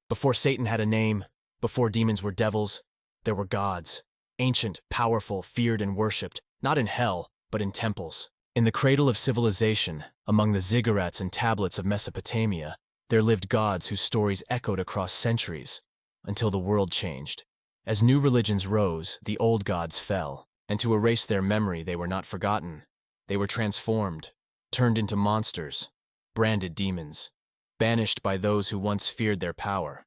Before Satan had a name, before demons were devils, there were gods. Ancient, powerful, feared and worshipped, not in hell, but in temples. In the cradle of civilization, among the ziggurats and tablets of Mesopotamia, there lived gods whose stories echoed across centuries, until the world changed. As new religions rose, the old gods fell, and to erase their memory they were not forgotten. They were transformed, turned into monsters, branded demons, banished by those who once feared their power.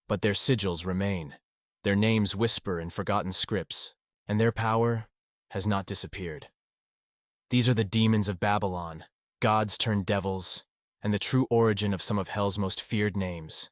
But their sigils remain, their names whisper in forgotten scripts, and their power has not disappeared. These are the demons of Babylon, gods turned devils, and the true origin of some of hell's most feared names.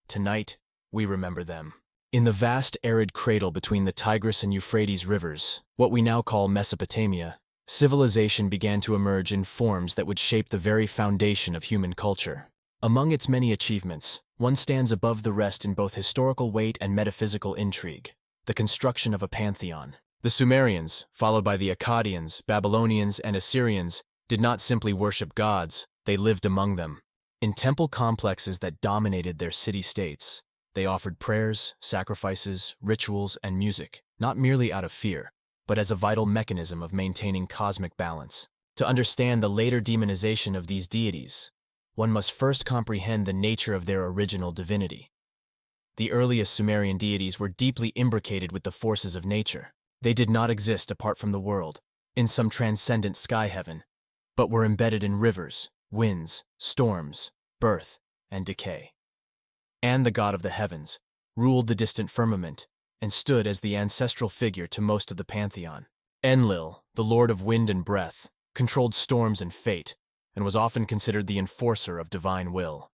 Tonight, we remember them. In the vast arid cradle between the Tigris and Euphrates rivers, what we now call Mesopotamia, civilization began to emerge in forms that would shape the very foundation of human culture. Among its many achievements, one stands above the rest in both historical weight and metaphysical intrigue: the construction of a pantheon. The Sumerians, followed by the Akkadians, Babylonians, and Assyrians, did not simply worship gods, they lived among them. In temple complexes that dominated their city-states, they offered prayers, sacrifices, rituals, and music, not merely out of fear, but as a vital mechanism of maintaining cosmic balance. To understand the later demonization of these deities, one must first comprehend the nature of their original divinity. The earliest Sumerian deities were deeply imbricated with the forces of nature. They did not exist apart from the world, in some transcendent sky heaven, but were embedded in rivers, winds, storms, birth, and decay. And the god of the heavens ruled the distant firmament and stood as the ancestral figure to most of the pantheon. Enlil, the lord of wind and breath, controlled storms and fate, and was often considered the enforcer of divine will.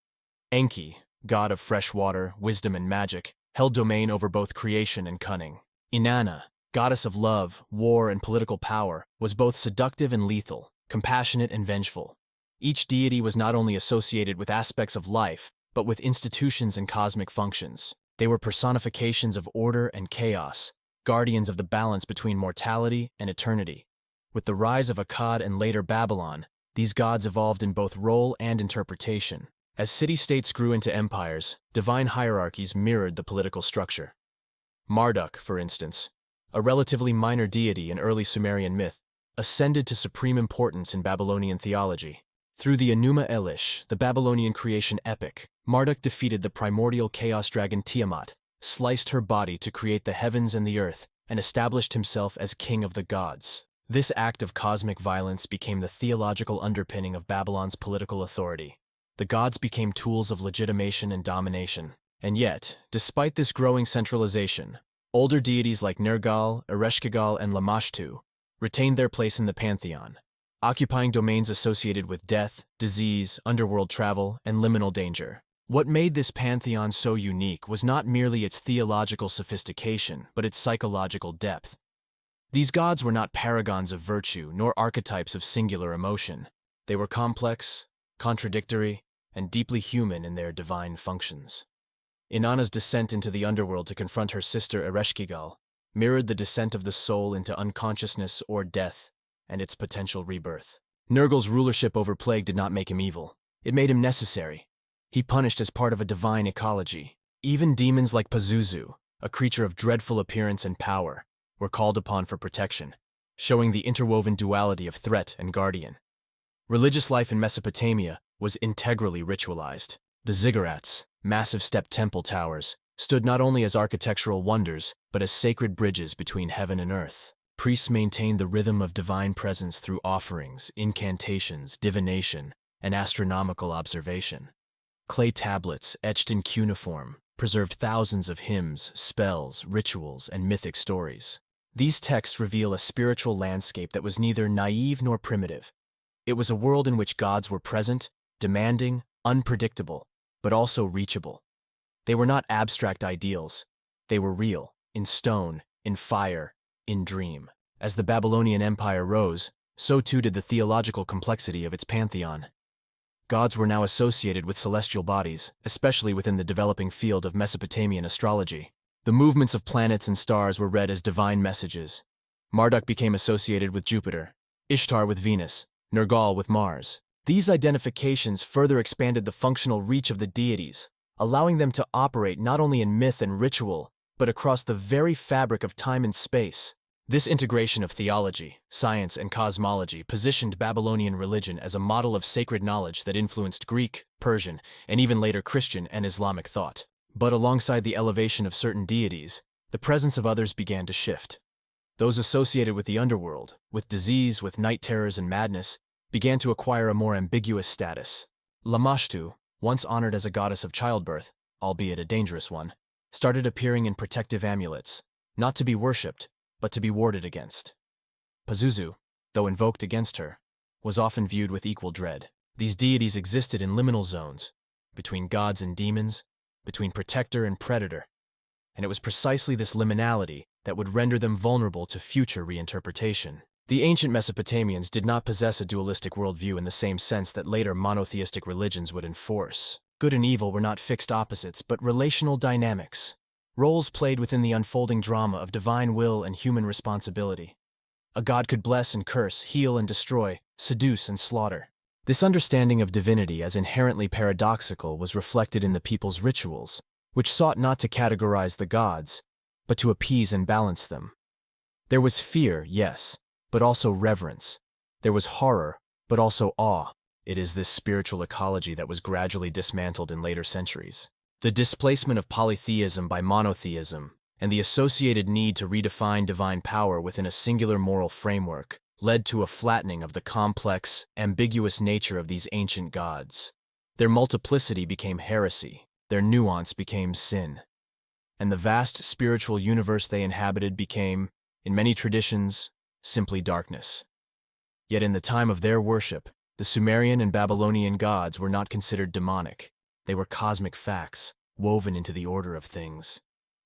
Enki, god of fresh water, wisdom, and magic, held domain over both creation and cunning. Inanna, goddess of love, war, and political power, was both seductive and lethal, compassionate and vengeful. Each deity was not only associated with aspects of life, but with institutions and cosmic functions. They were personifications of order and chaos, guardians of the balance between mortality and eternity. With the rise of Akkad and later Babylon, these gods evolved in both role and interpretation. As city-states grew into empires, divine hierarchies mirrored the political structure. Marduk, for instance, a relatively minor deity in early Sumerian myth, ascended to supreme importance in Babylonian theology. Through the Enuma Elish, the Babylonian creation epic, Marduk defeated the primordial chaos dragon Tiamat, sliced her body to create the heavens and the earth, and established himself as king of the gods. This act of cosmic violence became the theological underpinning of Babylon's political authority. The gods became tools of legitimation and domination. And yet, despite this growing centralization, older deities like Nergal, Ereshkigal, and Lamashtu retained their place in the pantheon, occupying domains associated with death, disease, underworld travel, and liminal danger. What made this pantheon so unique was not merely its theological sophistication, but its psychological depth. These gods were not paragons of virtue, nor archetypes of singular emotion. They were complex, contradictory, and deeply human in their divine functions. Inanna's descent into the underworld to confront her sister Ereshkigal mirrored the descent of the soul into unconsciousness or death and its potential rebirth. Nergal's rulership over plague did not make him evil. It made him necessary. He punished as part of a divine ecology. Even demons like Pazuzu, a creature of dreadful appearance and power, were called upon for protection, showing the interwoven duality of threat and guardian. Religious life in Mesopotamia was integrally ritualized. The ziggurats, massive step temple towers, stood not only as architectural wonders, but as sacred bridges between heaven and earth. Priests maintained the rhythm of divine presence through offerings, incantations, divination, and astronomical observation. Clay tablets, etched in cuneiform, preserved thousands of hymns, spells, rituals, and mythic stories. These texts reveal a spiritual landscape that was neither naive nor primitive. It was a world in which gods were present, demanding, unpredictable, but also reachable. They were not abstract ideals. They were real, in stone, in fire, in dream. As the Babylonian Empire rose, so too did the theological complexity of its pantheon. Gods were now associated with celestial bodies, especially within the developing field of Mesopotamian astrology. The movements of planets and stars were read as divine messages. Marduk became associated with Jupiter, Ishtar with Venus, Nergal with Mars. These identifications further expanded the functional reach of the deities, allowing them to operate not only in myth and ritual, but across the very fabric of time and space. This integration of theology, science, and cosmology positioned Babylonian religion as a model of sacred knowledge that influenced Greek, Persian, and even later Christian and Islamic thought. But alongside the elevation of certain deities, the presence of others began to shift. Those associated with the underworld, with disease, with night terrors and madness, began to acquire a more ambiguous status. Lamashtu, once honored as a goddess of childbirth, albeit a dangerous one, started appearing in protective amulets, not to be worshipped, but to be warded against. Pazuzu, though invoked against her, was often viewed with equal dread. These deities existed in liminal zones, between gods and demons, between protector and predator, and it was precisely this liminality that would render them vulnerable to future reinterpretation. The ancient Mesopotamians did not possess a dualistic worldview in the same sense that later monotheistic religions would enforce. Good and evil were not fixed opposites, but relational dynamics, roles played within the unfolding drama of divine will and human responsibility. A god could bless and curse, heal and destroy, seduce and slaughter. This understanding of divinity as inherently paradoxical was reflected in the people's rituals, which sought not to categorize the gods, but to appease and balance them. There was fear, yes, but also reverence. There was horror, but also awe. It is this spiritual ecology that was gradually dismantled in later centuries. The displacement of polytheism by monotheism, and the associated need to redefine divine power within a singular moral framework, led to a flattening of the complex, ambiguous nature of these ancient gods. Their multiplicity became heresy, their nuance became sin, and the vast spiritual universe they inhabited became, in many traditions, simply darkness. Yet in the time of their worship, the Sumerian and Babylonian gods were not considered demonic. They were cosmic facts, woven into the order of things.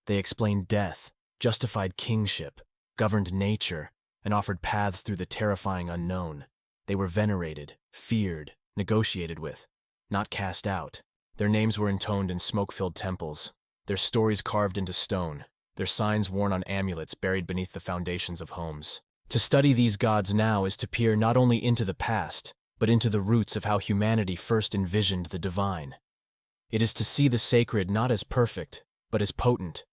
They explained death, justified kingship, governed nature, and offered paths through the terrifying unknown. They were venerated, feared, negotiated with, not cast out. Their names were intoned in smoke-filled temples, their stories carved into stone, their signs worn on amulets buried beneath the foundations of homes. To study these gods now is to peer not only into the past, but into the roots of how humanity first envisioned the divine. It is to see the sacred not as perfect, but as potent,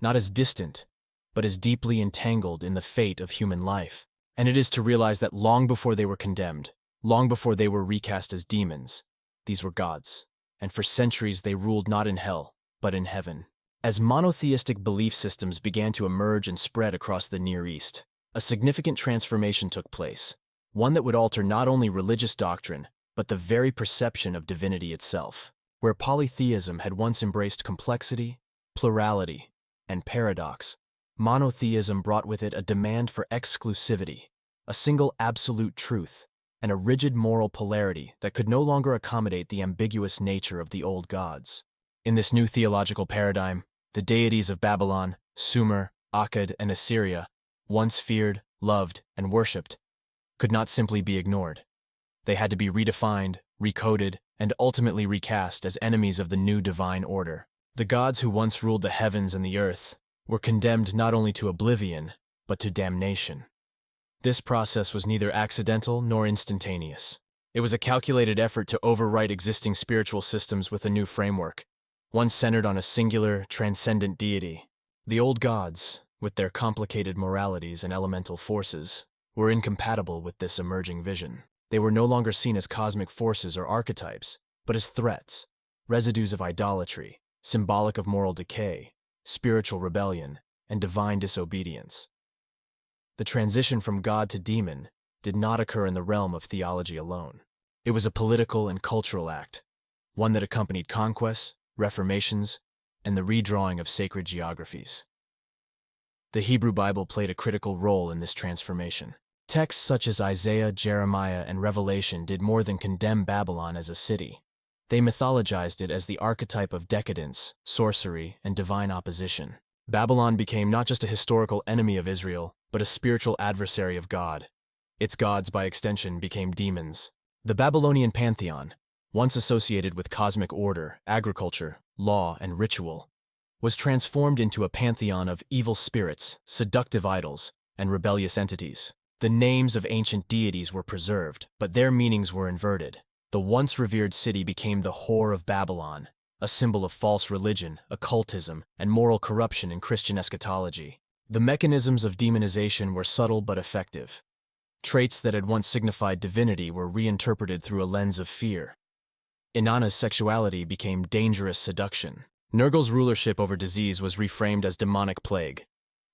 not as distant, but as deeply entangled in the fate of human life. And it is to realize that long before they were condemned, long before they were recast as demons, these were gods, and for centuries they ruled not in hell, but in heaven. As monotheistic belief systems began to emerge and spread across the Near East, a significant transformation took place, one that would alter not only religious doctrine, but the very perception of divinity itself. Where polytheism had once embraced complexity, plurality, and paradox, monotheism brought with it a demand for exclusivity, a single absolute truth, and a rigid moral polarity that could no longer accommodate the ambiguous nature of the old gods. In this new theological paradigm, the deities of Babylon, Sumer, Akkad, and Assyria, once feared, loved, and worshipped, could not simply be ignored. They had to be redefined, recoded, and ultimately recast as enemies of the new divine order. The gods who once ruled the heavens and the earth were condemned not only to oblivion, but to damnation. This process was neither accidental nor instantaneous. It was a calculated effort to overwrite existing spiritual systems with a new framework, one centered on a singular, transcendent deity. The old gods, with their complicated moralities and elemental forces, were incompatible with this emerging vision. They were no longer seen as cosmic forces or archetypes, but as threats, residues of idolatry, symbolic of moral decay, spiritual rebellion, and divine disobedience. The transition from god to demon did not occur in the realm of theology alone. It was a political and cultural act, one that accompanied conquests, reformations, and the redrawing of sacred geographies. The Hebrew Bible played a critical role in this transformation. Texts such as Isaiah, Jeremiah, and Revelation did more than condemn Babylon as a city. They mythologized it as the archetype of decadence, sorcery, and divine opposition. Babylon became not just a historical enemy of Israel, but a spiritual adversary of God. Its gods, by extension, became demons. The Babylonian pantheon, once associated with cosmic order, agriculture, law, and ritual, was transformed into a pantheon of evil spirits, seductive idols, and rebellious entities. The names of ancient deities were preserved, but their meanings were inverted. The once revered city became the whore of Babylon, a symbol of false religion, occultism, and moral corruption in Christian eschatology. The mechanisms of demonization were subtle but effective. Traits that had once signified divinity were reinterpreted through a lens of fear. Inanna's sexuality became dangerous seduction. Nergal's rulership over disease was reframed as demonic plague.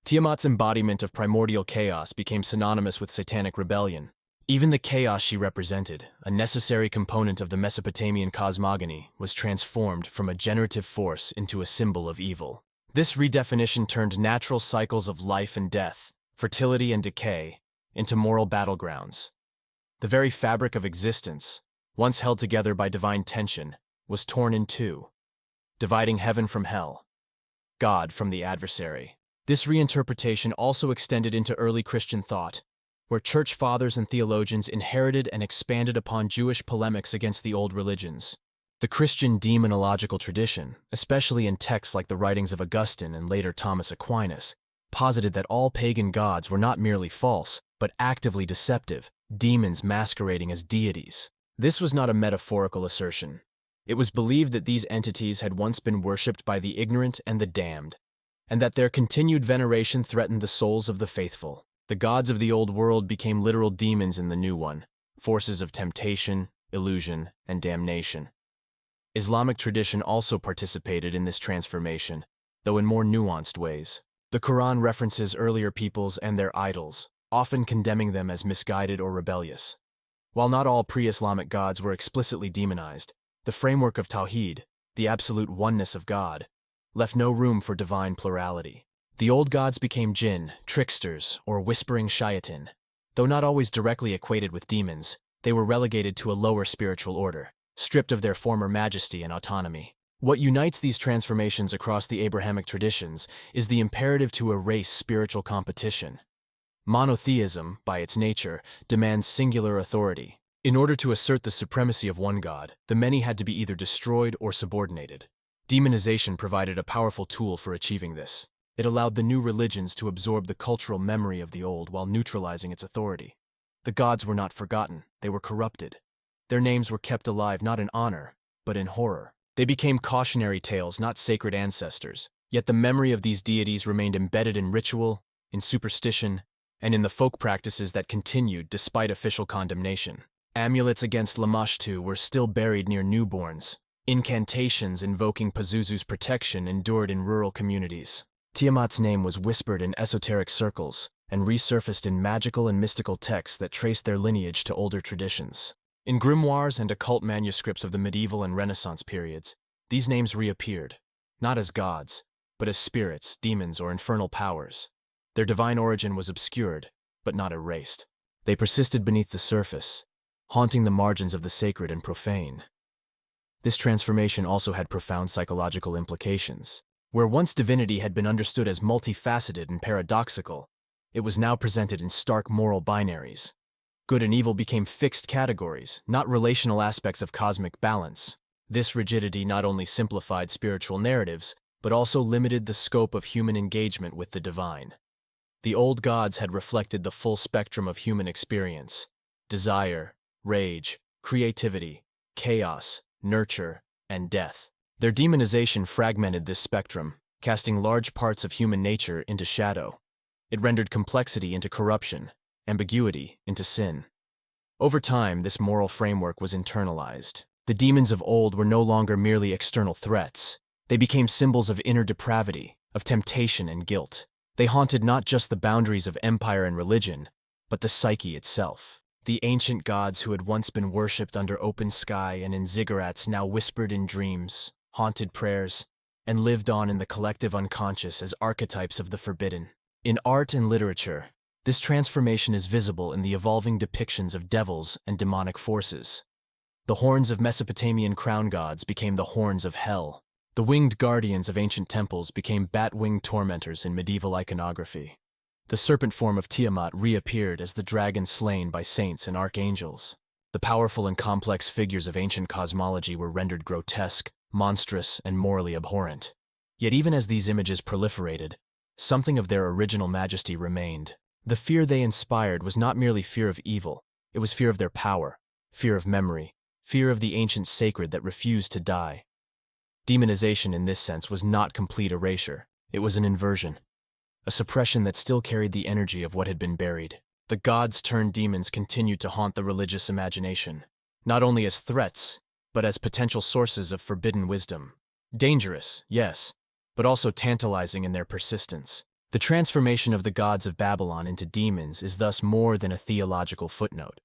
Tiamat's embodiment of primordial chaos became synonymous with satanic rebellion. Even the chaos she represented, a necessary component of the Mesopotamian cosmogony, was transformed from a generative force into a symbol of evil. This redefinition turned natural cycles of life and death, fertility and decay, into moral battlegrounds. The very fabric of existence, once held together by divine tension, was torn in two, dividing heaven from hell, God from the adversary. This reinterpretation also extended into early Christian thought, where church fathers and theologians inherited and expanded upon Jewish polemics against the old religions. The Christian demonological tradition, especially in texts like the writings of Augustine and later Thomas Aquinas, posited that all pagan gods were not merely false, but actively deceptive, demons masquerading as deities. This was not a metaphorical assertion. It was believed that these entities had once been worshipped by the ignorant and the damned, and that their continued veneration threatened the souls of the faithful. The gods of the old world became literal demons in the new one, forces of temptation, illusion, and damnation. Islamic tradition also participated in this transformation, though in more nuanced ways. The Quran references earlier peoples and their idols, often condemning them as misguided or rebellious. While not all pre-Islamic gods were explicitly demonized, the framework of Tawhid, the absolute oneness of God, left no room for divine plurality. The old gods became jinn, tricksters, or whispering shayatin. Though not always directly equated with demons, they were relegated to a lower spiritual order, stripped of their former majesty and autonomy. What unites these transformations across the Abrahamic traditions is the imperative to erase spiritual competition. Monotheism, by its nature, demands singular authority. In order to assert the supremacy of one god, the many had to be either destroyed or subordinated. Demonization provided a powerful tool for achieving this. It allowed the new religions to absorb the cultural memory of the old while neutralizing its authority. The gods were not forgotten, they were corrupted. Their names were kept alive not in honor, but in horror. They became cautionary tales, not sacred ancestors. Yet the memory of these deities remained embedded in ritual, in superstition, and in the folk practices that continued despite official condemnation. Amulets against Lamashtu were still buried near newborns. Incantations invoking Pazuzu's protection endured in rural communities. Tiamat's name was whispered in esoteric circles and resurfaced in magical and mystical texts that traced their lineage to older traditions. In grimoires and occult manuscripts of the medieval and Renaissance periods, these names reappeared, not as gods, but as spirits, demons, or infernal powers. Their divine origin was obscured, but not erased. They persisted beneath the surface, haunting the margins of the sacred and profane. This transformation also had profound psychological implications. Where once divinity had been understood as multifaceted and paradoxical, it was now presented in stark moral binaries. Good and evil became fixed categories, not relational aspects of cosmic balance. This rigidity not only simplified spiritual narratives, but also limited the scope of human engagement with the divine. The old gods had reflected the full spectrum of human experience: desire, rage, creativity, chaos, nurture, and death. Their demonization fragmented this spectrum, casting large parts of human nature into shadow. It rendered complexity into corruption, ambiguity into sin. Over time, this moral framework was internalized. The demons of old were no longer merely external threats. They became symbols of inner depravity, of temptation and guilt. They haunted not just the boundaries of empire and religion, but the psyche itself. The ancient gods who had once been worshipped under open sky and in ziggurats now whispered in dreams, haunted prayers, and lived on in the collective unconscious as archetypes of the forbidden. In art and literature, this transformation is visible in the evolving depictions of devils and demonic forces. The horns of Mesopotamian crown gods became the horns of hell. The winged guardians of ancient temples became bat-winged tormentors in medieval iconography. The serpent form of Tiamat reappeared as the dragon slain by saints and archangels. The powerful and complex figures of ancient cosmology were rendered grotesque, monstrous, and morally abhorrent. Yet even as these images proliferated, something of their original majesty remained. The fear they inspired was not merely fear of evil, it was fear of their power, fear of memory, fear of the ancient sacred that refused to die. Demonization in this sense was not complete erasure. It was an inversion, a suppression that still carried the energy of what had been buried. The gods turned demons continued to haunt the religious imagination, not only as threats, but as potential sources of forbidden wisdom. Dangerous, yes, but also tantalizing in their persistence. The transformation of the gods of Babylon into demons is thus more than a theological footnote.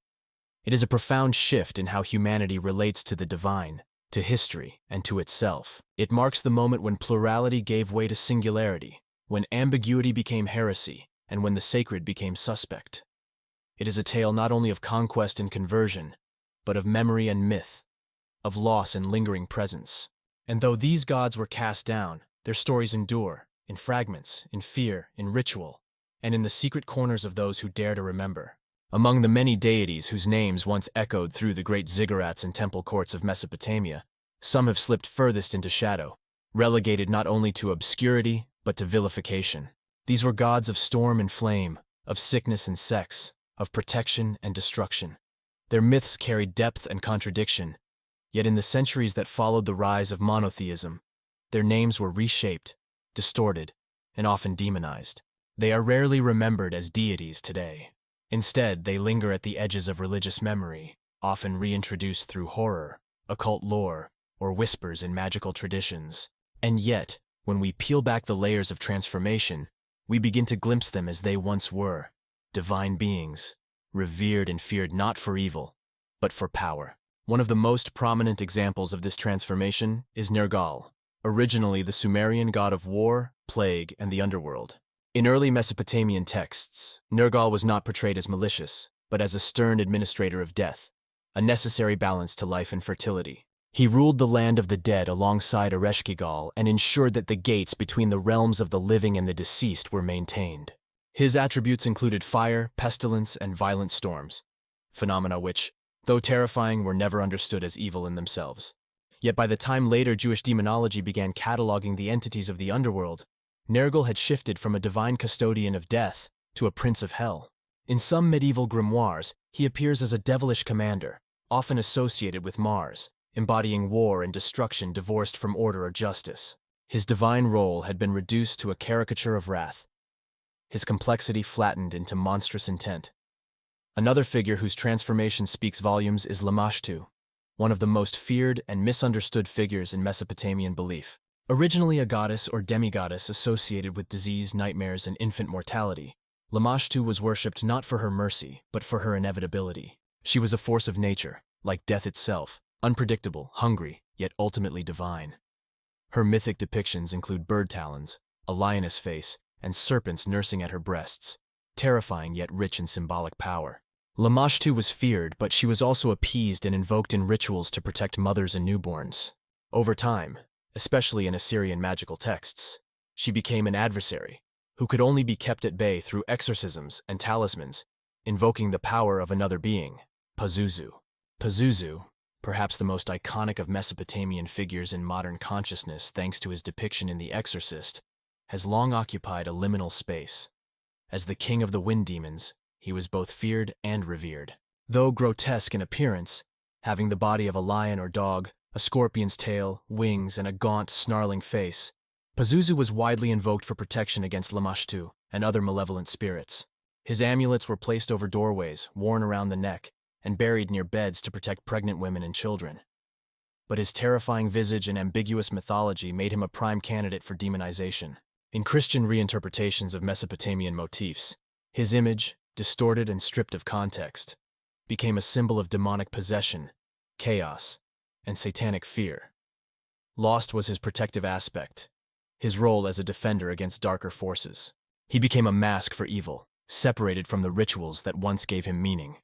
It is a profound shift in how humanity relates to the divine, to history, and to itself. It marks the moment when plurality gave way to singularity, when ambiguity became heresy, and when the sacred became suspect. It is a tale not only of conquest and conversion, but of memory and myth, of loss and lingering presence. And though these gods were cast down, their stories endure, in fragments, in fear, in ritual, and in the secret corners of those who dare to remember. Among the many deities whose names once echoed through the great ziggurats and temple courts of Mesopotamia, some have slipped furthest into shadow, relegated not only to obscurity, but to vilification. These were gods of storm and flame, of sickness and sex, of protection and destruction. Their myths carried depth and contradiction, yet in the centuries that followed the rise of monotheism, their names were reshaped, distorted, and often demonized. They are rarely remembered as deities today. Instead, they linger at the edges of religious memory, often reintroduced through horror, occult lore, or whispers in magical traditions. And yet, when we peel back the layers of transformation, we begin to glimpse them as they once were, divine beings, revered and feared not for evil, but for power. One of the most prominent examples of this transformation is Nergal, originally the Sumerian god of war, plague, and the underworld. In early Mesopotamian texts, Nergal was not portrayed as malicious, but as a stern administrator of death, a necessary balance to life and fertility. He ruled the land of the dead alongside Ereshkigal and ensured that the gates between the realms of the living and the deceased were maintained. His attributes included fire, pestilence, and violent storms, phenomena which, though terrifying, were never understood as evil in themselves. Yet by the time later Jewish demonology began cataloging the entities of the underworld, Nergal had shifted from a divine custodian of death to a prince of hell. In some medieval grimoires, he appears as a devilish commander, often associated with Mars, embodying war and destruction divorced from order or justice. His divine role had been reduced to a caricature of wrath, his complexity flattened into monstrous intent. Another figure whose transformation speaks volumes is Lamashtu, one of the most feared and misunderstood figures in Mesopotamian belief. Originally a goddess or demigoddess associated with disease, nightmares, and infant mortality, Lamashtu was worshipped not for her mercy, but for her inevitability. She was a force of nature, like death itself, unpredictable, hungry, yet ultimately divine. Her mythic depictions include bird talons, a lioness face, and serpents nursing at her breasts, terrifying yet rich in symbolic power. Lamashtu was feared, but she was also appeased and invoked in rituals to protect mothers and newborns. Over time, especially in Assyrian magical texts, she became an adversary, who could only be kept at bay through exorcisms and talismans, invoking the power of another being, Pazuzu. Pazuzu, perhaps the most iconic of Mesopotamian figures in modern consciousness thanks to his depiction in The Exorcist, has long occupied a liminal space. As the king of the wind demons, he was both feared and revered. Though grotesque in appearance, having the body of a lion or dog, a scorpion's tail, wings, and a gaunt, snarling face, Pazuzu was widely invoked for protection against Lamashtu and other malevolent spirits. His amulets were placed over doorways, worn around the neck, and buried near beds to protect pregnant women and children. But his terrifying visage and ambiguous mythology made him a prime candidate for demonization. In Christian reinterpretations of Mesopotamian motifs, his image, distorted and stripped of context, became a symbol of demonic possession, chaos, and satanic fear. Lost was his protective aspect, his role as a defender against darker forces. He became a mask for evil, separated from the rituals that once gave him meaning.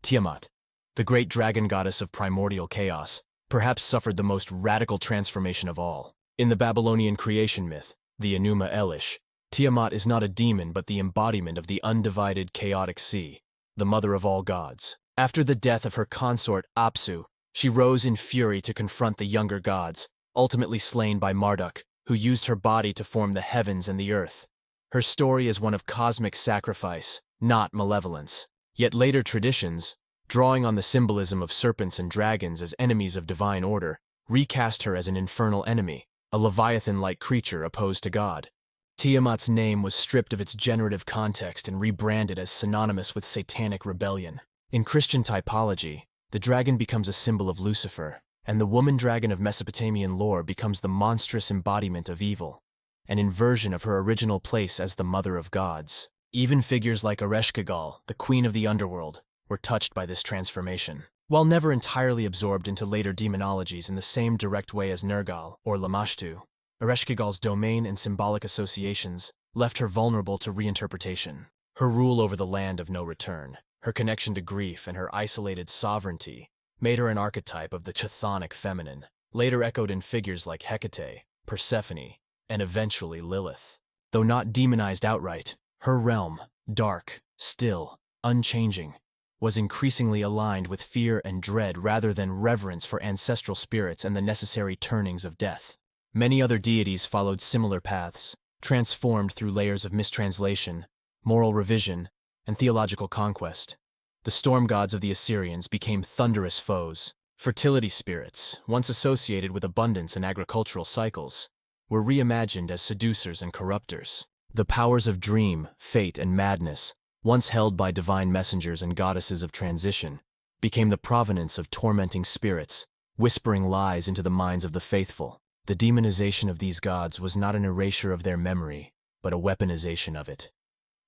Tiamat, the great dragon goddess of primordial chaos, perhaps suffered the most radical transformation of all. In the Babylonian creation myth, the Enuma Elish, Tiamat is not a demon but the embodiment of the undivided chaotic sea, the mother of all gods. After the death of her consort Apsu, she rose in fury to confront the younger gods, ultimately slain by Marduk, who used her body to form the heavens and the earth. Her story is one of cosmic sacrifice, not malevolence. Yet later traditions, drawing on the symbolism of serpents and dragons as enemies of divine order, recast her as an infernal enemy, a leviathan-like creature opposed to God. Tiamat's name was stripped of its generative context and rebranded as synonymous with satanic rebellion. In Christian typology, the dragon becomes a symbol of Lucifer, and the woman dragon of Mesopotamian lore becomes the monstrous embodiment of evil, an inversion of her original place as the mother of gods. Even figures like Ereshkigal, the queen of the underworld, were touched by this transformation. While never entirely absorbed into later demonologies in the same direct way as Nergal or Lamashtu, Ereshkigal's domain and symbolic associations left her vulnerable to reinterpretation. Her rule over the land of no return, her connection to grief, and her isolated sovereignty made her an archetype of the chthonic feminine, later echoed in figures like Hecate, Persephone, and eventually Lilith. Though not demonized outright, her realm, dark, still, unchanging, was increasingly aligned with fear and dread rather than reverence for ancestral spirits and the necessary turnings of death. Many other deities followed similar paths, transformed through layers of mistranslation, moral revision, and theological conquest. The storm gods of the Assyrians became thunderous foes. Fertility spirits, once associated with abundance and agricultural cycles, were reimagined as seducers and corrupters. The powers of dream, fate, and madness, once held by divine messengers and goddesses of transition, became the provenance of tormenting spirits, whispering lies into the minds of the faithful. The demonization of these gods was not an erasure of their memory, but a weaponization of it.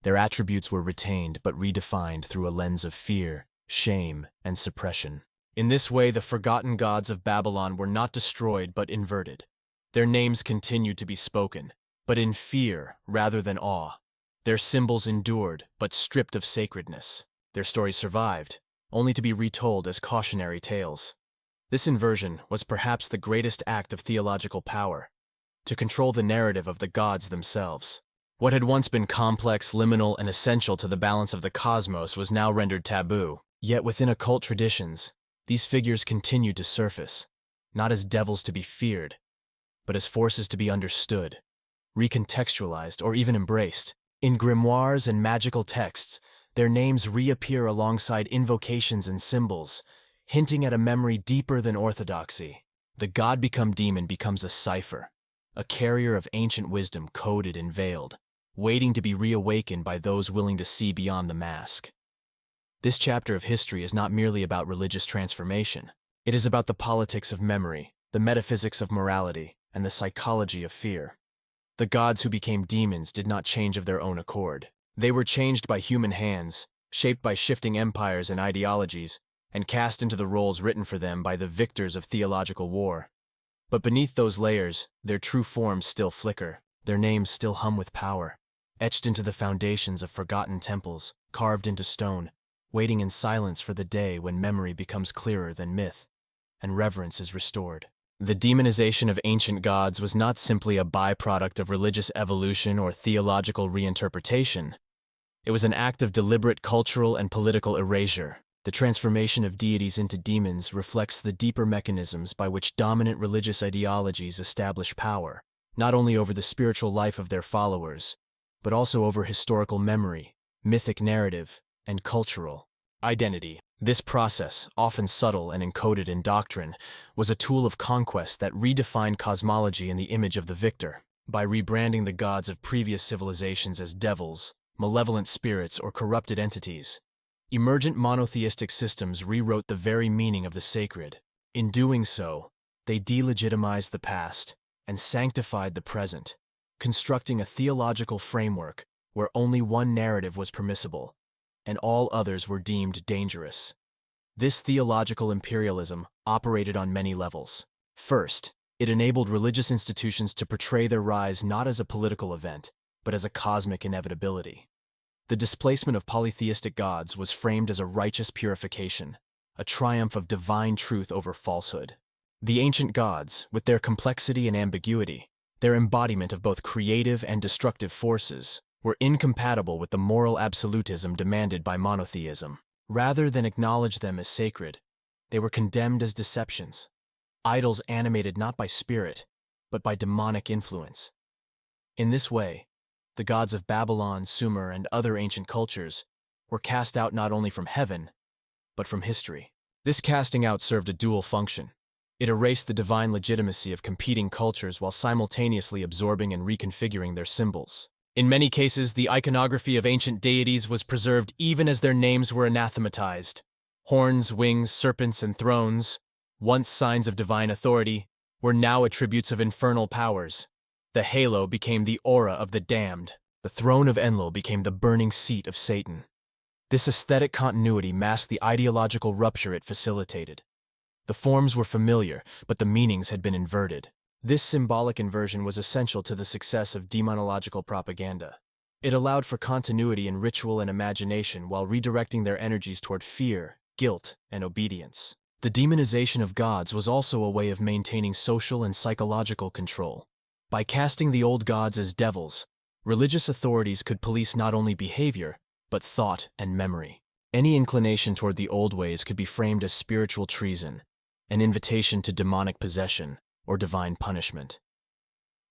Their attributes were retained but redefined through a lens of fear, shame, and suppression. In this way, the forgotten gods of Babylon were not destroyed but inverted. Their names continued to be spoken, but in fear rather than awe. Their symbols endured, but stripped of sacredness. Their stories survived, only to be retold as cautionary tales. This inversion was perhaps the greatest act of theological power, to control the narrative of the gods themselves. What had once been complex, liminal, and essential to the balance of the cosmos was now rendered taboo. Yet within occult traditions, these figures continued to surface, not as devils to be feared, but as forces to be understood, recontextualized, or even embraced. In grimoires and magical texts, their names reappear alongside invocations and symbols, hinting at a memory deeper than orthodoxy. The god-become-demon becomes a cipher, a carrier of ancient wisdom coded and veiled, waiting to be reawakened by those willing to see beyond the mask. This chapter of history is not merely about religious transformation. It is about the politics of memory, the metaphysics of morality, and the psychology of fear. The gods who became demons did not change of their own accord. They were changed by human hands, shaped by shifting empires and ideologies, and cast into the roles written for them by the victors of theological war. But beneath those layers, their true forms still flicker, their names still hum with power, etched into the foundations of forgotten temples, carved into stone, waiting in silence for the day when memory becomes clearer than myth, and reverence is restored. The demonization of ancient gods was not simply a byproduct of religious evolution or theological reinterpretation. It was an act of deliberate cultural and political erasure. The transformation of deities into demons reflects the deeper mechanisms by which dominant religious ideologies establish power, not only over the spiritual life of their followers, but also over historical memory, mythic narrative, and cultural identity. This process, often subtle and encoded in doctrine, was a tool of conquest that redefined cosmology in the image of the victor. By rebranding the gods of previous civilizations as devils, malevolent spirits, or corrupted entities, emergent monotheistic systems rewrote the very meaning of the sacred. In doing so, they delegitimized the past and sanctified the present, constructing a theological framework where only one narrative was permissible, and all others were deemed dangerous. This theological imperialism operated on many levels. First, it enabled religious institutions to portray their rise not as a political event, but as a cosmic inevitability. The displacement of polytheistic gods was framed as a righteous purification, a triumph of divine truth over falsehood. The ancient gods, with their complexity and ambiguity, their embodiment of both creative and destructive forces, were incompatible with the moral absolutism demanded by monotheism. Rather than acknowledge them as sacred, they were condemned as deceptions, idols animated not by spirit, but by demonic influence. In this way, the gods of Babylon, Sumer, and other ancient cultures were cast out not only from heaven, but from history. This casting out served a dual function. It erased the divine legitimacy of competing cultures while simultaneously absorbing and reconfiguring their symbols. In many cases, the iconography of ancient deities was preserved even as their names were anathematized. Horns, wings, serpents, and thrones, once signs of divine authority, were now attributes of infernal powers. The halo became the aura of the damned. The throne of Enlil became the burning seat of Satan. This aesthetic continuity masked the ideological rupture it facilitated. The forms were familiar, but the meanings had been inverted. This symbolic inversion was essential to the success of demonological propaganda. It allowed for continuity in ritual and imagination while redirecting their energies toward fear, guilt, and obedience. The demonization of gods was also a way of maintaining social and psychological control. By casting the old gods as devils, religious authorities could police not only behavior, but thought and memory. Any inclination toward the old ways could be framed as spiritual treason, an invitation to demonic possession, or divine punishment.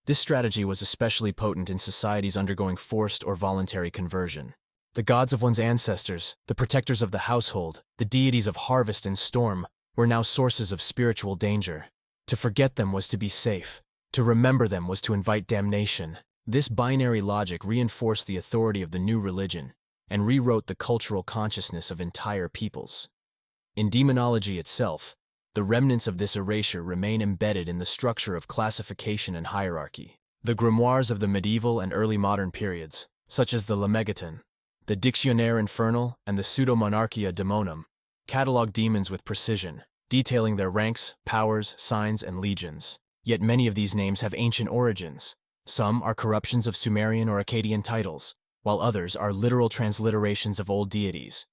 This strategy was especially potent in societies undergoing forced or voluntary conversion. The gods of one's ancestors, the protectors of the household, the deities of harvest and storm, were now sources of spiritual danger. To forget them was to be safe. To remember them was to invite damnation. This binary logic reinforced the authority of the new religion and rewrote the cultural consciousness of entire peoples. In demonology itself, the remnants of this erasure remain embedded in the structure of classification and hierarchy. The grimoires of the medieval and early modern periods, such as the Lamashtu, the Dictionnaire Infernal, and the Pseudo-Monarchia Daemonum, catalog demons with precision, detailing their ranks, powers, signs, and legions. Yet many of these names have ancient origins. Some are corruptions of Sumerian or Akkadian titles, while others are literal transliterations of old deities.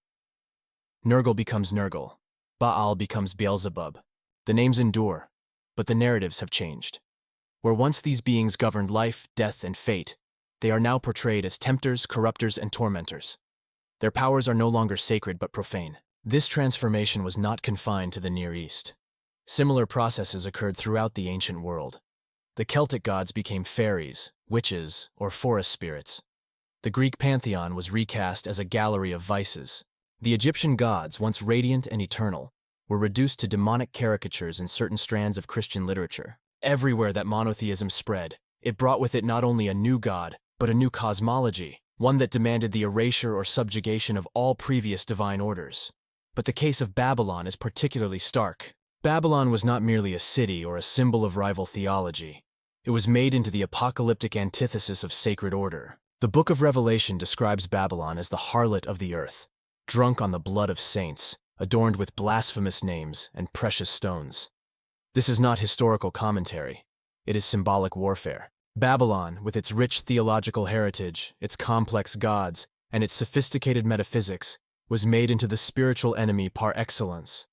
Nergal becomes Nergal. Baal becomes Beelzebub. The names endure, but the narratives have changed. Where once these beings governed life, death, and fate, they are now portrayed as tempters, corruptors, and tormentors. Their powers are no longer sacred but profane. This transformation was not confined to the Near East. Similar processes occurred throughout the ancient world. The Celtic gods became fairies, witches, or forest spirits. The Greek pantheon was recast as a gallery of vices. The Egyptian gods, once radiant and eternal, were reduced to demonic caricatures in certain strands of Christian literature. Everywhere that monotheism spread, it brought with it not only a new god, but a new cosmology, one that demanded the erasure or subjugation of all previous divine orders. But the case of Babylon is particularly stark. Babylon was not merely a city or a symbol of rival theology. It was made into the apocalyptic antithesis of sacred order. The Book of Revelation describes Babylon as the harlot of the earth, drunk on the blood of saints, adorned with blasphemous names and precious stones. This is not historical commentary. It is symbolic warfare. Babylon, with its rich theological heritage, its complex gods, and its sophisticated metaphysics, was made into the spiritual enemy par excellence.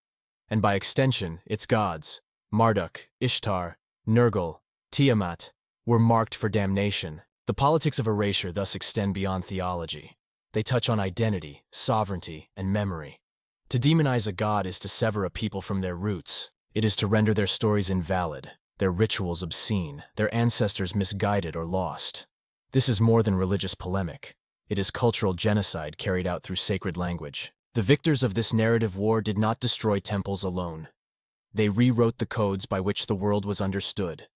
And by extension, its gods, Marduk, Ishtar, Nergal, Tiamat, were marked for damnation. The politics of erasure thus extend beyond theology. They touch on identity, sovereignty, and memory. To demonize a god is to sever a people from their roots. It is to render their stories invalid, their rituals obscene, their ancestors misguided or lost. This is more than religious polemic. It is cultural genocide carried out through sacred language. The victors of this narrative war did not destroy temples alone. They rewrote the codes by which the world was understood.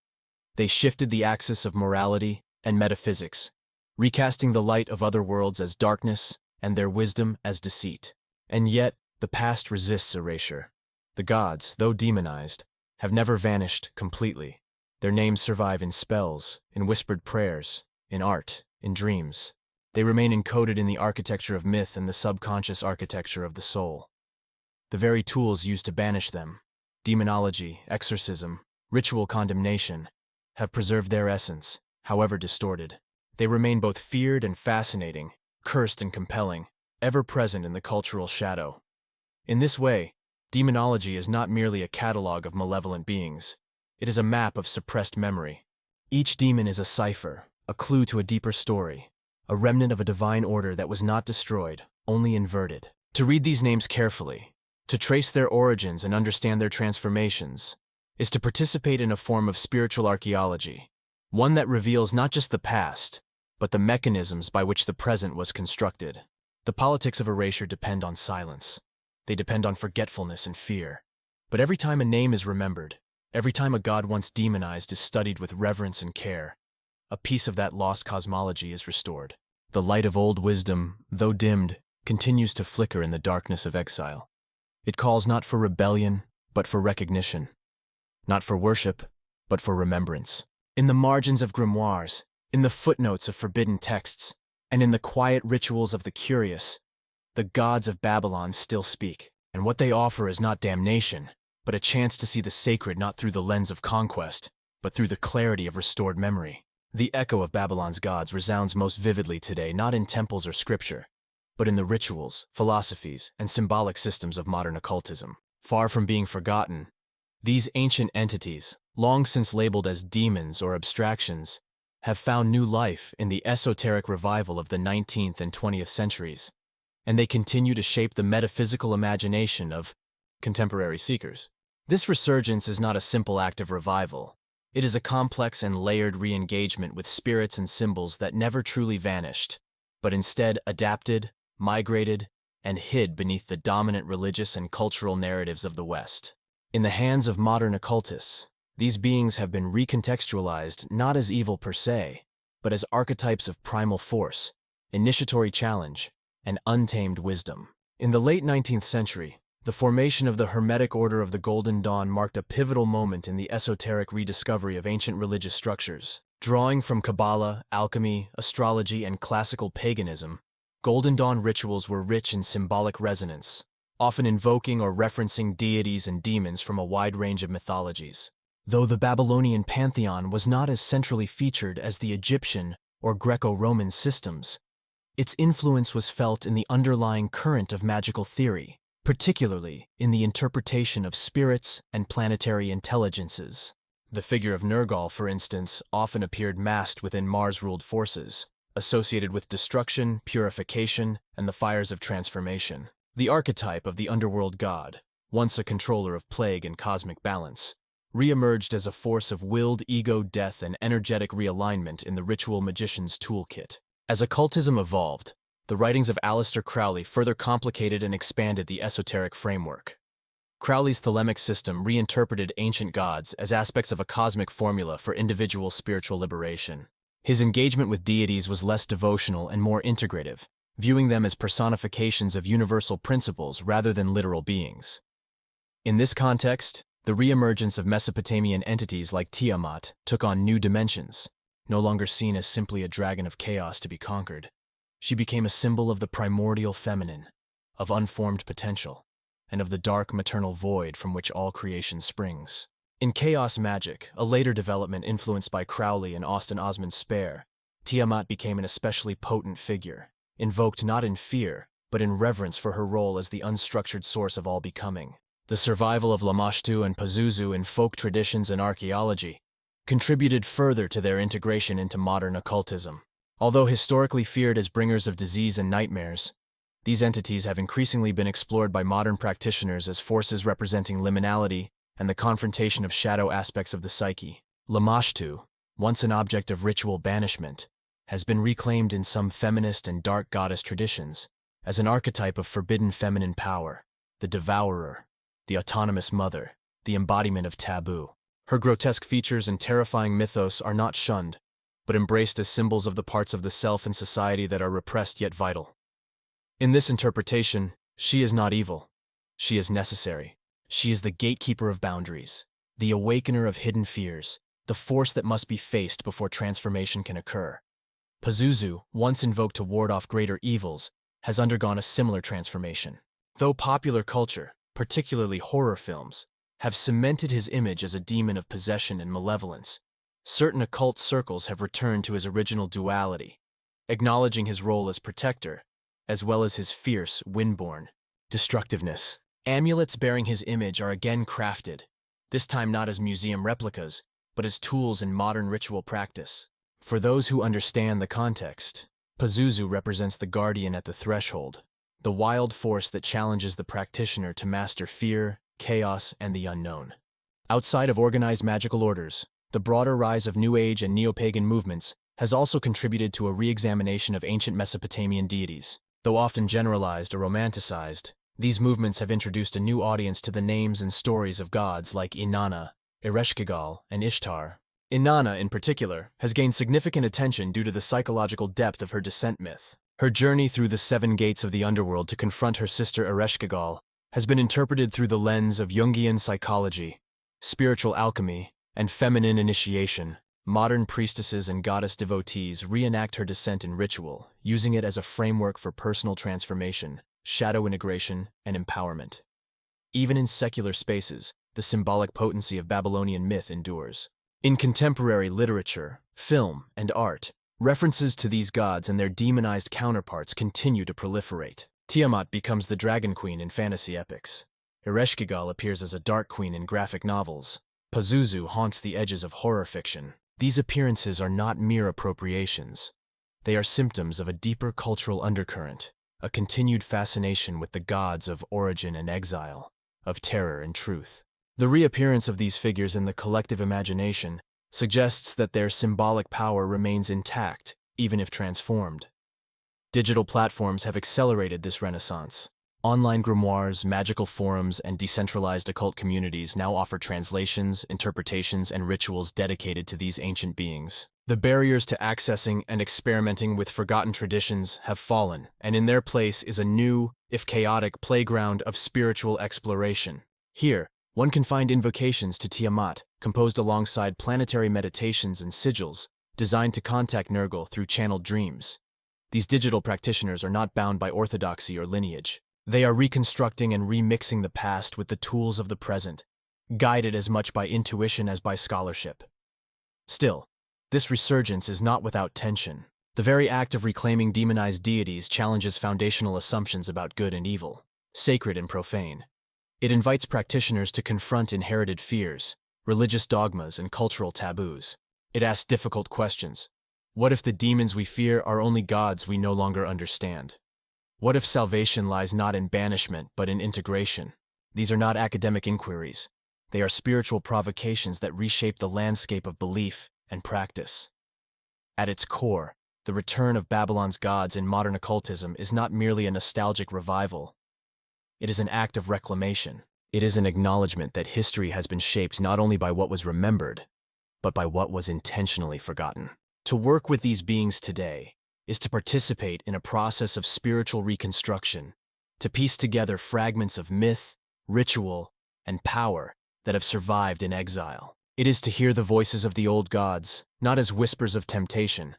They shifted the axis of morality and metaphysics, recasting the light of other worlds as darkness and their wisdom as deceit. And yet, the past resists erasure. The gods, though demonized, have never vanished completely. Their names survive in spells, in whispered prayers, in art, in dreams. They remain encoded in the architecture of myth and the subconscious architecture of the soul. The very tools used to banish them, demonology, exorcism, ritual condemnation, have preserved their essence, however distorted. They remain both feared and fascinating, cursed and compelling, ever present in the cultural shadow. In this way, demonology is not merely a catalog of malevolent beings. It is a map of suppressed memory. Each demon is a cipher, a clue to a deeper story, a remnant of a divine order that was not destroyed, only inverted. To read these names carefully, to trace their origins and understand their transformations, is to participate in a form of spiritual archaeology, one that reveals not just the past, but the mechanisms by which the present was constructed. The politics of erasure depend on silence. They depend on forgetfulness and fear. But every time a name is remembered, Every time a god once demonized is studied with reverence and care, a piece of that lost cosmology is restored. The light of old wisdom, though dimmed, continues to flicker in the darkness of exile. It calls not for rebellion, but for recognition. Not for worship, but for remembrance. In the margins of grimoires, in the footnotes of forbidden texts, and in the quiet rituals of the curious, the gods of Babylon still speak. And what they offer is not damnation, but a chance to see the sacred not through the lens of conquest, but through the clarity of restored memory. The echo of Babylon's gods resounds most vividly today not in temples or scripture, but in the rituals, philosophies, and symbolic systems of modern occultism. Far from being forgotten, these ancient entities, long since labeled as demons or abstractions, have found new life in the esoteric revival of the 19th and 20th centuries, and they continue to shape the metaphysical imagination of contemporary seekers. This resurgence is not a simple act of revival. It is a complex and layered re-engagement with spirits and symbols that never truly vanished, but instead adapted, migrated, and hid beneath the dominant religious and cultural narratives of the West. In the hands of modern occultists, these beings have been recontextualized not as evil per se, but as archetypes of primal force, initiatory challenge, and untamed wisdom. In the late 19th century, the formation of the Hermetic Order of the Golden Dawn marked a pivotal moment in the esoteric rediscovery of ancient religious structures. Drawing from Kabbalah, alchemy, astrology, and classical paganism, Golden Dawn rituals were rich in symbolic resonance, often invoking or referencing deities and demons from a wide range of mythologies. Though the Babylonian pantheon was not as centrally featured as the Egyptian or Greco-Roman systems, its influence was felt in the underlying current of magical theory, particularly in the interpretation of spirits and planetary intelligences. The figure of Nergal, for instance, often appeared masked within Mars-ruled forces, associated with destruction, purification, and the fires of transformation. The archetype of the underworld god, once a controller of plague and cosmic balance, re-emerged as a force of willed ego death and energetic realignment in the ritual magician's toolkit. As occultism evolved, the writings of Aleister Crowley further complicated and expanded the esoteric framework. Crowley's thelemic system reinterpreted ancient gods as aspects of a cosmic formula for individual spiritual liberation. His engagement with deities was less devotional and more integrative, viewing them as personifications of universal principles rather than literal beings. In this context, the reemergence of Mesopotamian entities like Tiamat took on new dimensions. No longer seen as simply a dragon of chaos to be conquered, she became a symbol of the primordial feminine, of unformed potential, and of the dark maternal void from which all creation springs. In chaos magic, a later development influenced by Crowley and Austin Osman Spare, Tiamat became an especially potent figure, invoked not in fear, but in reverence for her role as the unstructured source of all becoming. The survival of Lamashtu and Pazuzu in folk traditions and archaeology contributed further to their integration into modern occultism. Although historically feared as bringers of disease and nightmares, these entities have increasingly been explored by modern practitioners as forces representing liminality and the confrontation of shadow aspects of the psyche. Lamashtu, once an object of ritual banishment, has been reclaimed in some feminist and dark goddess traditions as an archetype of forbidden feminine power, the devourer, the autonomous mother, the embodiment of taboo. Her grotesque features and terrifying mythos are not shunned, but embraced as symbols of the parts of the self and society that are repressed yet vital. In this interpretation, she is not evil. She is necessary. She is the gatekeeper of boundaries, the awakener of hidden fears, the force that must be faced before transformation can occur. Pazuzu, once invoked to ward off greater evils, has undergone a similar transformation. Though popular culture, particularly horror films, have cemented his image as a demon of possession and malevolence, certain occult circles have returned to his original duality, acknowledging his role as protector, as well as his fierce, wind-born destructiveness. Amulets bearing his image are again crafted, this time not as museum replicas, but as tools in modern ritual practice. For those who understand the context, Pazuzu represents the guardian at the threshold, the wild force that challenges the practitioner to master fear, chaos, and the unknown. Outside of organized magical orders, the broader rise of New Age and neo-pagan movements has also contributed to a re-examination of ancient Mesopotamian deities. Though often generalized or romanticized, these movements have introduced a new audience to the names and stories of gods like Inanna, Ereshkigal, and Ishtar. Inanna, in particular, has gained significant attention due to the psychological depth of her descent myth. Her journey through the seven gates of the underworld to confront her sister Ereshkigal has been interpreted through the lens of Jungian psychology, spiritual alchemy, and feminine initiation. Modern priestesses and goddess devotees reenact her descent in ritual, using it as a framework for personal transformation, shadow integration, and empowerment. Even in secular spaces, the symbolic potency of Babylonian myth endures. In contemporary literature, film, and art, references to these gods and their demonized counterparts continue to proliferate. Tiamat becomes the dragon queen in fantasy epics. Ereshkigal appears as a dark queen in graphic novels. Pazuzu haunts the edges of horror fiction. These appearances are not mere appropriations. They are symptoms of a deeper cultural undercurrent, a continued fascination with the gods of origin and exile, of terror and truth. The reappearance of these figures in the collective imagination suggests that their symbolic power remains intact, even if transformed. Digital platforms have accelerated this renaissance. Online grimoires, magical forums, and decentralized occult communities now offer translations, interpretations, and rituals dedicated to these ancient beings. The barriers to accessing and experimenting with forgotten traditions have fallen, and in their place is a new, if chaotic, playground of spiritual exploration. Here, one can find invocations to Tiamat, composed alongside planetary meditations and sigils, designed to contact Nergal through channeled dreams. These digital practitioners are not bound by orthodoxy or lineage. They are reconstructing and remixing the past with the tools of the present, guided as much by intuition as by scholarship. Still, this resurgence is not without tension. The very act of reclaiming demonized deities challenges foundational assumptions about good and evil, sacred and profane. It invites practitioners to confront inherited fears, religious dogmas, and cultural taboos. It asks difficult questions. What if the demons we fear are only gods we no longer understand? What if salvation lies not in banishment but in integration? These are not academic inquiries. They are spiritual provocations that reshape the landscape of belief and practice. At its core, the return of Babylon's gods in modern occultism is not merely a nostalgic revival. It is an act of reclamation. It is an acknowledgement that history has been shaped not only by what was remembered, but by what was intentionally forgotten. To work with these beings today is to participate in a process of spiritual reconstruction, to piece together fragments of myth, ritual, and power that have survived in exile. It is to hear the voices of the old gods, not as whispers of temptation,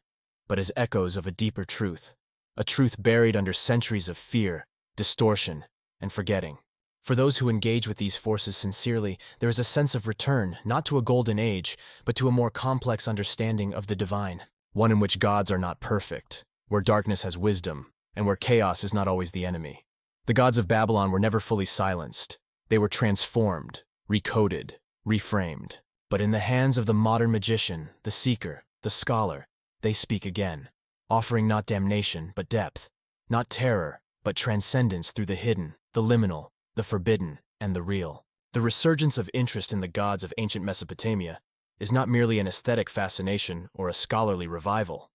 but as echoes of a deeper truth, a truth buried under centuries of fear, distortion, and forgetting. For those who engage with these forces sincerely, there is a sense of return, not to a golden age, but to a more complex understanding of the divine. One in which gods are not perfect, where darkness has wisdom, and where chaos is not always the enemy. The gods of Babylon were never fully silenced. They were transformed, recoded, reframed. But in the hands of the modern magician, the seeker, the scholar, they speak again, offering not damnation, but depth, not terror, but transcendence through the hidden, the liminal, the forbidden, and the real. The resurgence of interest in the gods of ancient Mesopotamia is not merely an aesthetic fascination or a scholarly revival.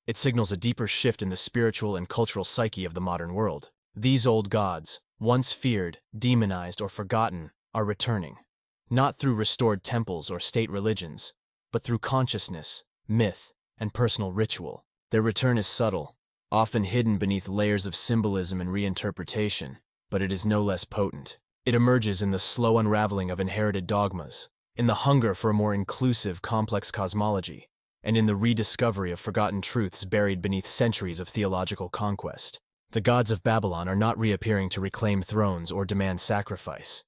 It signals a deeper shift in the spiritual and cultural psyche of the modern world. These old gods, once feared, demonized, or forgotten, are returning, not through restored temples or state religions, but through consciousness, myth, and personal ritual. Their return is subtle, often hidden beneath layers of symbolism and reinterpretation, but it is no less potent. It emerges in the slow unraveling of inherited dogmas, in the hunger for a more inclusive, complex cosmology, and in the rediscovery of forgotten truths buried beneath centuries of theological conquest. The gods of Babylon are not reappearing to reclaim thrones or demand sacrifice.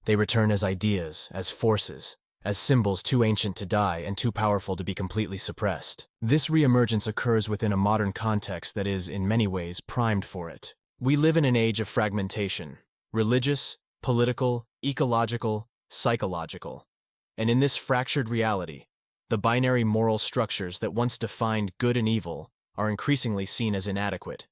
They return as ideas, as forces, as symbols too ancient to die and too powerful to be completely suppressed. This reemergence occurs within a modern context that is, in many ways, primed for it. We live in an age of fragmentation, religious, political, ecological, psychological. And in this fractured reality, the binary moral structures that once defined good and evil are increasingly seen as inadequate.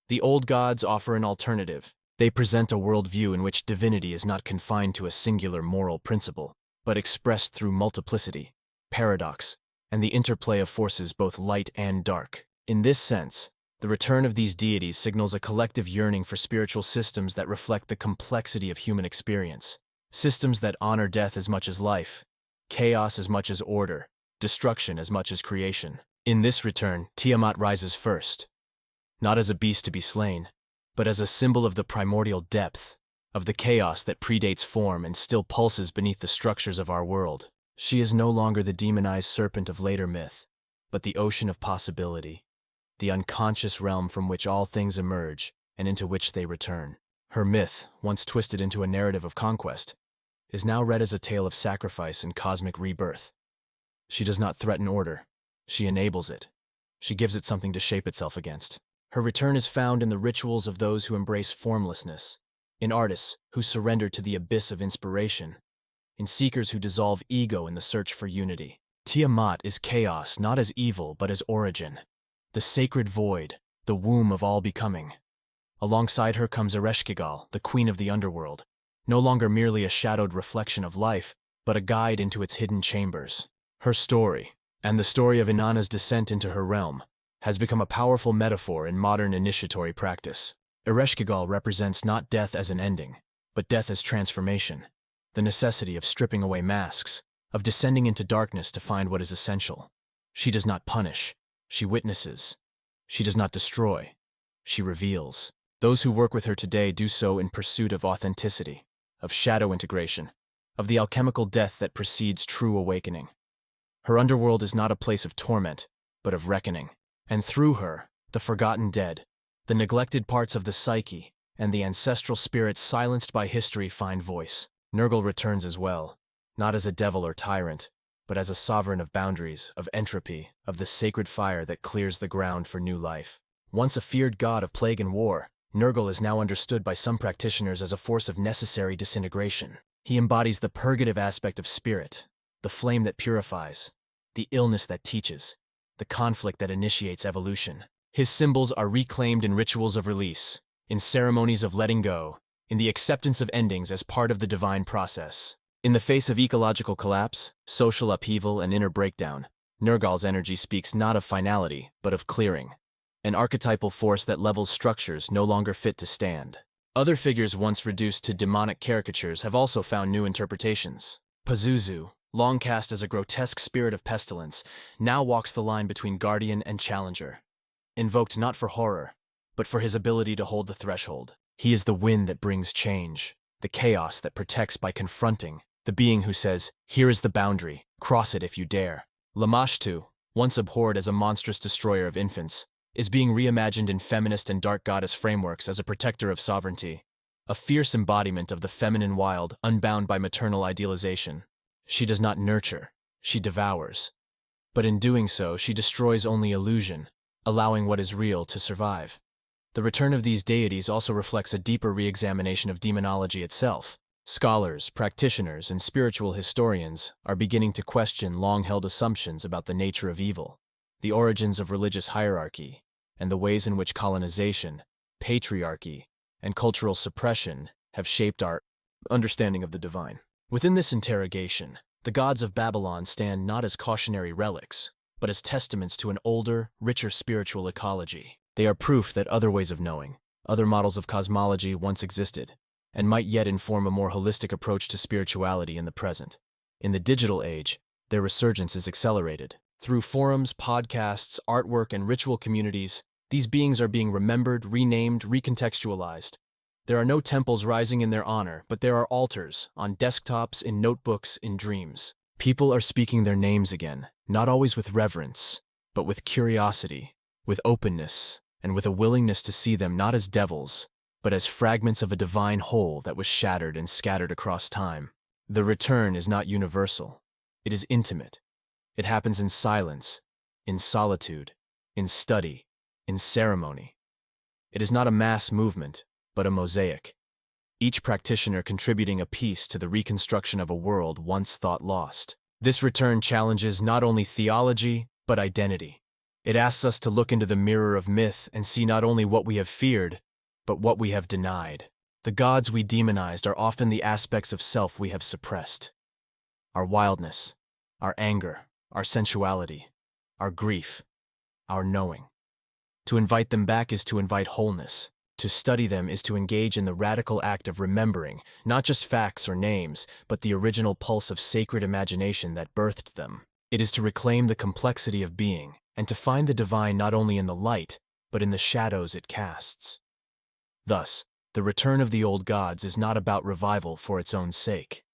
The old gods offer an alternative. They present a worldview in which divinity is not confined to a singular moral principle, but expressed through multiplicity, paradox, and the interplay of forces both light and dark. In this sense, the return of these deities signals a collective yearning for spiritual systems that reflect the complexity of human experience, systems that honor death as much as life, chaos as much as order, destruction as much as creation. In this return, Tiamat rises first, not as a beast to be slain, but as a symbol of the primordial depth, of the chaos that predates form and still pulses beneath the structures of our world. She is no longer the demonized serpent of later myth, but the ocean of possibility, the unconscious realm from which all things emerge and into which they return. Her myth, once twisted into a narrative of conquest, is now read as a tale of sacrifice and cosmic rebirth. She does not threaten order. She enables it. She gives it something to shape itself against. Her return is found in the rituals of those who embrace formlessness, in artists who surrender to the abyss of inspiration, in seekers who dissolve ego in the search for unity. Tiamat is chaos not as evil but as origin, the sacred void, the womb of all becoming. Alongside her comes Ereshkigal, the queen of the underworld, no longer merely a shadowed reflection of life, but a guide into its hidden chambers. Her story, and the story of Inanna's descent into her realm, has become a powerful metaphor in modern initiatory practice. Ereshkigal represents not death as an ending, but death as transformation, the necessity of stripping away masks, of descending into darkness to find what is essential. She does not punish, she witnesses. She does not destroy, she reveals. Those who work with her today do so in pursuit of authenticity, of shadow integration, of the alchemical death that precedes true awakening. Her underworld is not a place of torment, but of reckoning. And through her, the forgotten dead, the neglected parts of the psyche, and the ancestral spirits silenced by history find voice. Nergal returns as well, not as a devil or tyrant, but as a sovereign of boundaries, of entropy, of the sacred fire that clears the ground for new life. Once a feared god of plague and war, Nergal is now understood by some practitioners as a force of necessary disintegration. He embodies the purgative aspect of spirit, the flame that purifies, the illness that teaches, the conflict that initiates evolution. His symbols are reclaimed in rituals of release, in ceremonies of letting go, in the acceptance of endings as part of the divine process. In the face of ecological collapse, social upheaval, and inner breakdown, Nergal's energy speaks not of finality, but of clearing, an archetypal force that levels structures no longer fit to stand. Other figures once reduced to demonic caricatures have also found new interpretations. Pazuzu, long cast as a grotesque spirit of pestilence, now walks the line between guardian and challenger, invoked not for horror, but for his ability to hold the threshold. He is the wind that brings change, the chaos that protects by confronting, the being who says, "Here is the boundary, cross it if you dare." Lamashtu, once abhorred as a monstrous destroyer of infants, is being reimagined in feminist and dark goddess frameworks as a protector of sovereignty, a fierce embodiment of the feminine wild, unbound by maternal idealization. She does not nurture, she devours. But in doing so, she destroys only illusion, allowing what is real to survive. The return of these deities also reflects a deeper re-examination of demonology itself. Scholars, practitioners, and spiritual historians are beginning to question long-held assumptions about the nature of evil, the origins of religious hierarchy, and the ways in which colonization, patriarchy, and cultural suppression have shaped our understanding of the divine. Within this interrogation, the gods of Babylon stand not as cautionary relics, but as testaments to an older, richer spiritual ecology. They are proof that other ways of knowing, other models of cosmology once existed, and might yet inform a more holistic approach to spirituality in the present. In the digital age, their resurgence is accelerated. Through forums, podcasts, artwork, and ritual communities, these beings are being remembered, renamed, recontextualized. There are no temples rising in their honor, but there are altars, on desktops, in notebooks, in dreams. People are speaking their names again, not always with reverence, but with curiosity, with openness, and with a willingness to see them not as devils, but as fragments of a divine whole that was shattered and scattered across time. The return is not universal. It is intimate. It happens in silence, in solitude, in study, in ceremony. It is not a mass movement, but a mosaic, each practitioner contributing a piece to the reconstruction of a world once thought lost. This return challenges not only theology, but identity. It asks us to look into the mirror of myth and see not only what we have feared, but what we have denied. The gods we demonized are often the aspects of self we have suppressed. Our wildness, our anger, our sensuality, our grief, our knowing. To invite them back is to invite wholeness, To study them is to engage in the radical act of remembering, not just facts or names, but the original pulse of sacred imagination that birthed them. It is to reclaim the complexity of being, and to find the divine not only in the light, but in the shadows it casts. Thus, the return of the old gods is not about revival for its own sake.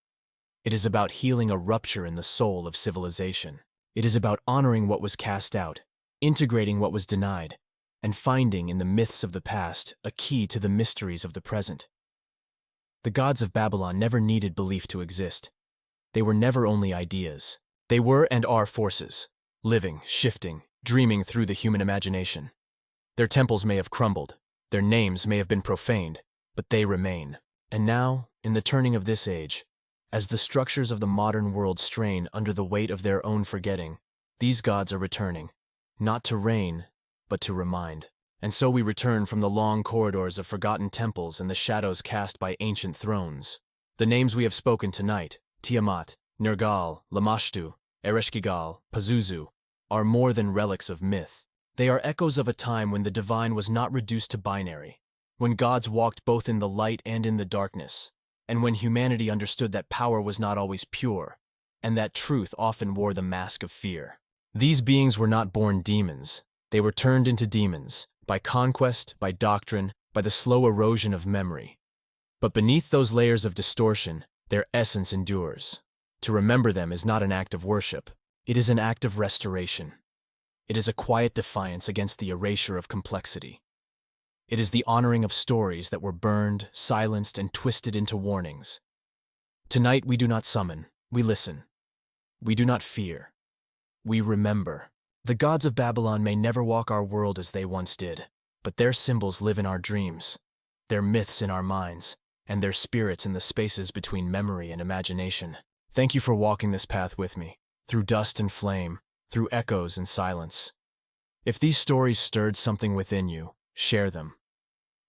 It is about healing a rupture in the soul of civilization. It is about honoring what was cast out, integrating what was denied, and finding in the myths of the past a key to the mysteries of the present. The gods of Babylon never needed belief to exist. They were never only ideas. They were and are forces, living, shifting, dreaming through the human imagination. Their temples may have crumbled, their names may have been profaned, but they remain. And now, in the turning of this age, as the structures of the modern world strain under the weight of their own forgetting, these gods are returning, not to reign, but to remind. And so we return from the long corridors of forgotten temples and the shadows cast by ancient thrones. The names we have spoken tonight, Tiamat, Nergal, Lamashtu, Ereshkigal, Pazuzu, are more than relics of myth. They are echoes of a time when the divine was not reduced to binary, when gods walked both in the light and in the darkness, and when humanity understood that power was not always pure, and that truth often wore the mask of fear. These beings were not born demons. They were turned into demons, by conquest, by doctrine, by the slow erosion of memory. But beneath those layers of distortion, their essence endures. To remember them is not an act of worship. It is an act of restoration. It is a quiet defiance against the erasure of complexity. It is the honoring of stories that were burned, silenced, and twisted into warnings. Tonight we do not summon, we listen. We do not fear. We remember. The gods of Babylon may never walk our world as they once did, but their symbols live in our dreams, their myths in our minds, and their spirits in the spaces between memory and imagination. Thank you for walking this path with me, through dust and flame, through echoes and silence. If these stories stirred something within you, share them.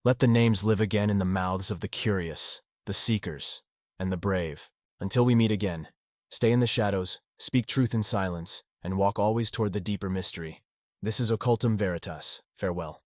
Let the names live again in the mouths of the curious, the seekers, and the brave. Until we meet again, stay in the shadows, speak truth in silence, and walk always toward the deeper mystery. This is Occultum Veritas. Farewell.